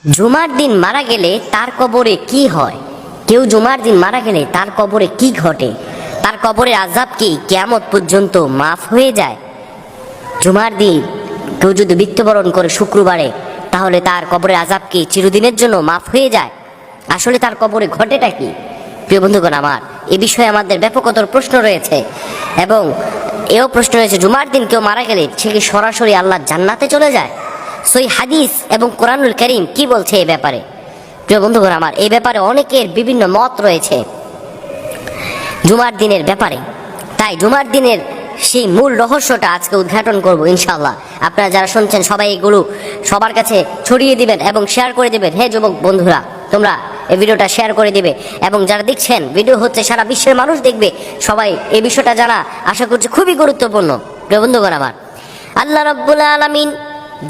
জুমার দিন মারা গেলে তার কবরে কি হয়? কেউ জুমার দিন মারা গেলে তার কবরে কি ঘটে? তার কবরের আযাব কি কিয়ামত পর্যন্ত মাফ হয়ে যায়? জুমার দিন কেউ যদি মৃত্যুবরণ করে শুক্রবারে, তাহলে তার কবরের আযাব কি চিরদিনের জন্য মাফ হয়ে যায়? আসলে তার কবরে ঘটেটা কি? প্রিয় বন্ধুগণ আমার, এ বিষয়ে আমাদের ব্যাপকতর প্রশ্ন রয়েছে, এবং এও প্রশ্ন রয়েছে জুমার দিন কেউ মারা গেলে সে কি সরাসরি আল্লাহর জান্নাতে চলে যায়? সই হাদিস এবং কোরআনুল কারীম কি বলছে এই ব্যাপারে? প্রিয় বন্ধুগণ আমার, এই ব্যাপারে অনেকের বিভিন্ন মত রয়েছে জুমার দিনের ব্যাপারে। তাই জুমার দিনের সেই মূল রহস্যটা আজকে উদ্ঘাটন করব ইনশাআল্লাহ। আপনারা যারা শুনছেন সবাই এগুলো সবার কাছে ছড়িয়ে দিবেন এবং শেয়ার করে দিবেন। হে যুবক বন্ধুরা, তোমরা এই ভিডিওটা শেয়ার করে দিবে, এবং যারা দেখছেন ভিডিও হচ্ছে সারা বিশ্বের মানুষ দেখবে, সবাই এই বিষয়টা জানা আশা করছি খুবই গুরুত্বপূর্ণ। প্রিয় বন্ধুগণ আমার, আল্লাহ রাব্বুল আলামিন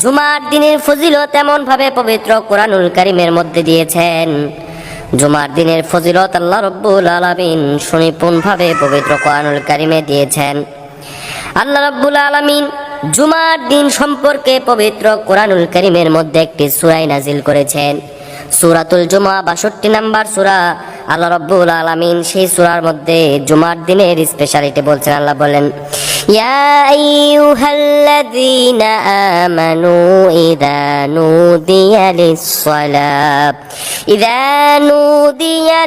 জুমার দিনের ফজিলত এমন ভাবে পবিত্র কোরআনুল কারীমের মধ্যে দিয়েছেন। জুমার দিনের ফজিলত আল্লাহ রাব্বুল আলামিন সুনিপুণভাবে পবিত্র কোরআনুল কারীমে দিয়েছেন। আল্লাহ রাব্বুল আলামিন জুমার দিন সম্পর্কে পবিত্র কোরআনুল কারীমের মধ্যে একটি সূরা নাজিল করেছেন, সূরাতুল জুমা, ৬২ নম্বর সূরা। আল্লাহ রাব্বুল আলামিন সেই সূরার মধ্যে জুমার দিনের স্পেশালিটি বলছেন। আল্লাহ বলেন, ইয়া আইয়ুহাল্লাযীনা আমানু ইযা নুদিয়া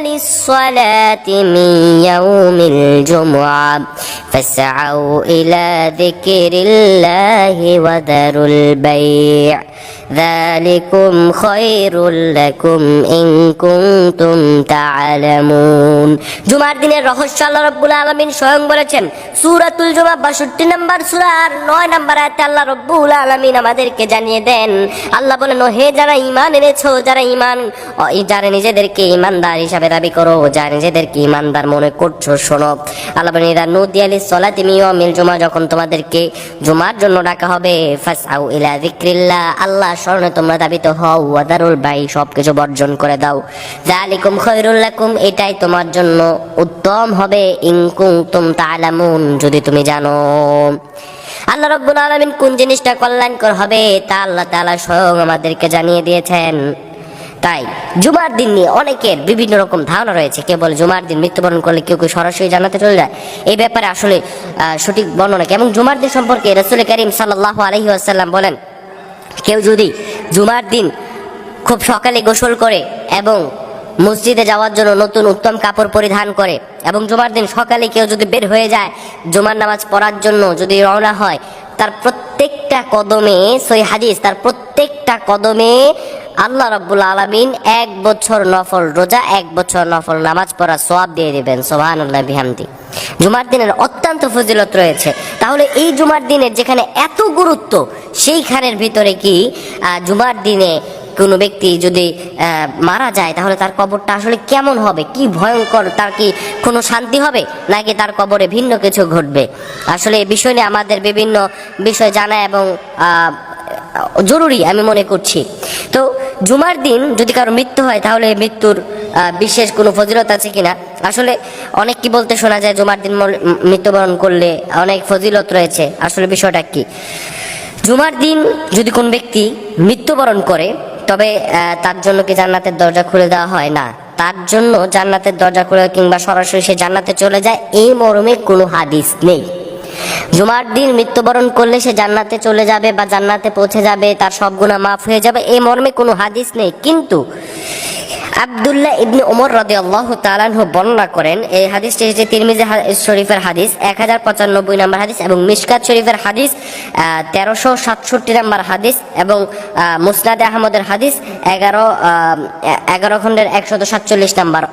লিস-সালাতি মিন ইয়াউমিল জুমআ ফাসআউ ইলা যিকরিল্লাহি ওয়া দারুল বাই', যালিকুম খায়রুল লাকুম ইন কুনতুম তা'লামুন। জুমার দিনের রহস্য আল্লাহ রাব্বুল আলামিন স্বয়ং বলেছেন। সূরাতুল জুমা ৬২ নম্বর সূরা আর ৯ নম্বর আয়াতে আল্লাহ রাব্বুল আলামিন আমাদেরকে জানিয়ে দেন। আল্লাহ বলেন, ও হে যারা ঈমান এনেছো, যারা নিজেদেরকে ঈমানদার হিসাবে দাবি করো, যারা নিজেদেরকে ঈমানদার মনে করছো, শোনো। আল্লাহ বলেন, ইযা নুদিয়া লিস-সালাতি মিন ইয়াউমিল জুমআ, যখন তোমাদেরকে জুমার জন্য ডাকা হবে, ফাসআউ ইলা যিকরিল্লাহ, আল্লাহ স্মরণে তোমরা দাবিত হও, ওয়া দারুল বাই', সবকিছু বর্জন করে দাও। যালিকুম খায়রুল লাকুম, এটাই তোমার জন্য উত্তম হবে, ইন কুনতুম তা'লামুন, যদি তুমি জানো। আল্লাহ রাব্বুল আলামিন কোন জিনিসটা কল্যাণকর হবে তা আল্লাহ তাআলা স্বয়ং আমাদেরকে জানিয়ে দিয়েছেন। তাই জুমার দিন নিয়ে অনেকের বিভিন্ন রকম ধারণা রয়েছে। কেউ বলে জুমার দিন মৃত্যুবরণ করলে কেউ সরাসরি জান্নাতে চলে যায়। এই ব্যাপারে আসলে সঠিক বর্ণনা কি? এবং জুমার দিন সম্পর্কে রাসূল কারীম সাল্লাল্লাহু আলাইহি ওয়াসাল্লাম বলেন, কেউ যদি জুমার দিন খুব সকালে গোসল করে এবং মসজিদে যাওয়ার জন্য নতুন উত্তম কাপড় পরিধান করে, এবং জুমার দিন সকালে কেউ যদি বের হয়ে যায় জুমার নামাজ পড়ার জন্য, যদি রওনা হয়, তার প্রত্যেকটা কদমে, সহিহ হাদিস, তার প্রত্যেকটা কদমে আল্লাহ রাব্বুল আলামিন ১ বছর নফল রোজা, 1 বছর নফল নামাজ পড়ার সওয়াব দিয়ে দিবেন। সুবহানাল্লাহ বিহামদি। জুমার দিনের অত্যন্ত ফজিলত রয়েছে। তাহলে এই জুমার দিনের যেখানে এত গুরুত্ব, সেইখানের ভিতরে কি জুমার দিনে কোনো ব্যক্তি যদি মারা যায়, তাহলে তার কবরটা আসলে কেমন হবে? কি ভয়ঙ্কর? তার কি কোনো শান্তি হবে, নাকি তার কবরে ভিন্ন কিছু ঘটবে? আসলে এই বিষয় নিয়ে আমাদের বিভিন্ন বিষয় জানা এবং জরুরি আমি মনে করছি। তো জুমার দিন যদি কারো মৃত্যু হয়, তাহলে মৃত্যুর বিশেষ কোনো ফজিলত আছে কিনা? আসলে অনেক কি বলতে শোনা যায়, জুমার দিন মৃত্যুবরণ করলে অনেক ফজিলত রয়েছে। আসলে বিষয়টা কি? জুমার দিন যদি কোন ব্যক্তি মৃত্যুবরণ করে, তবে তার জন্য কি জান্নাতের দরজা খুলে দেওয়া হয়? না, তার জন্য জান্নাতের দরজা খুলে কিংবা সরাসরি সে জান্নাতে চলে যায়, এই মর্মে কোনো হাদিস নেই। জুমার দিন মৃত্যুবরণ করলে সে জান্নাতে চলে যাবে বা জান্নাতে পৌঁছে যাবে, তার সব গুনাহ মাফ হয়ে যাবে, এই মর্মে কোনো হাদিস নেই। কিন্তু আব্দুল্লাহ ইবনে ওমর রাদিয়াল্লাহু তাআলা আনহু বর্ণনা করেন, এই হাদিসটি হচ্ছে তিরমিজি শরীফের হাদিস 1095 নম্বর হাদিস, এবং মিশকাত শরীফের হাদিস 1367 নম্বর হাদিস, এবং মুসনাদে আহমদের হাদিস 11 খণ্ডের 147 নম্বর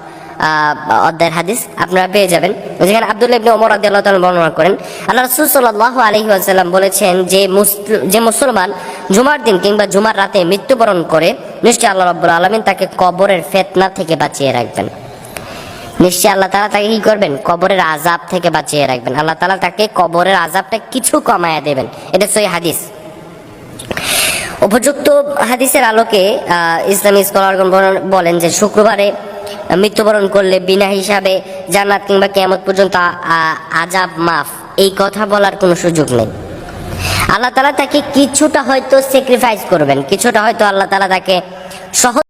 অধ্যায়ের হাদিস আপনারা পেয়ে যাবেন। যেখানে আব্দুল্লাহ ইবনে ওমর রাদিয়াল্লাহু তাআলা বর্ণনা করেন, আল্লাহ রাসূল সাল্লাল্লাহু আলাইহি ওয়াসাল্লাম বলেছেন যে মুসলমান জুমার দিন কিংবা জুমার রাতে মৃত্যুবরণ করে, নিশ্চয়ই আল্লাহ রাব্বুল আলামিন তাকে কবরের ফিতনা থেকে বাঁচিয়ে রাখবেন। নিশ্চয়ই আল্লাহ তাআলা তাকে কি করবেন? কবরের আযাব থেকে বাঁচিয়ে রাখবেন। আল্লাহ তাআলা তাকে কবরের আযাবটা কিছু কমায়া দেবেন। এটা সহিহ হাদিস। উপযুক্ত হাদিসের আলোকে ইসলামী স্কলারগণ বলেন যে শুক্রবারে মৃত্যুবরণ করলে বিনা হিসাবে জান্নাত কিংবা কিয়ামত পর্যন্ত আযাব মাফ, এই কথা বলার কোনো সুযোগ নেই। আল্লাহ তাআলা তাকে কিছুটা হয়তো স্যাক্রিফাইস করবেন, কিছুটা হয়তো আল্লাহ তাআলা তাকে সহজ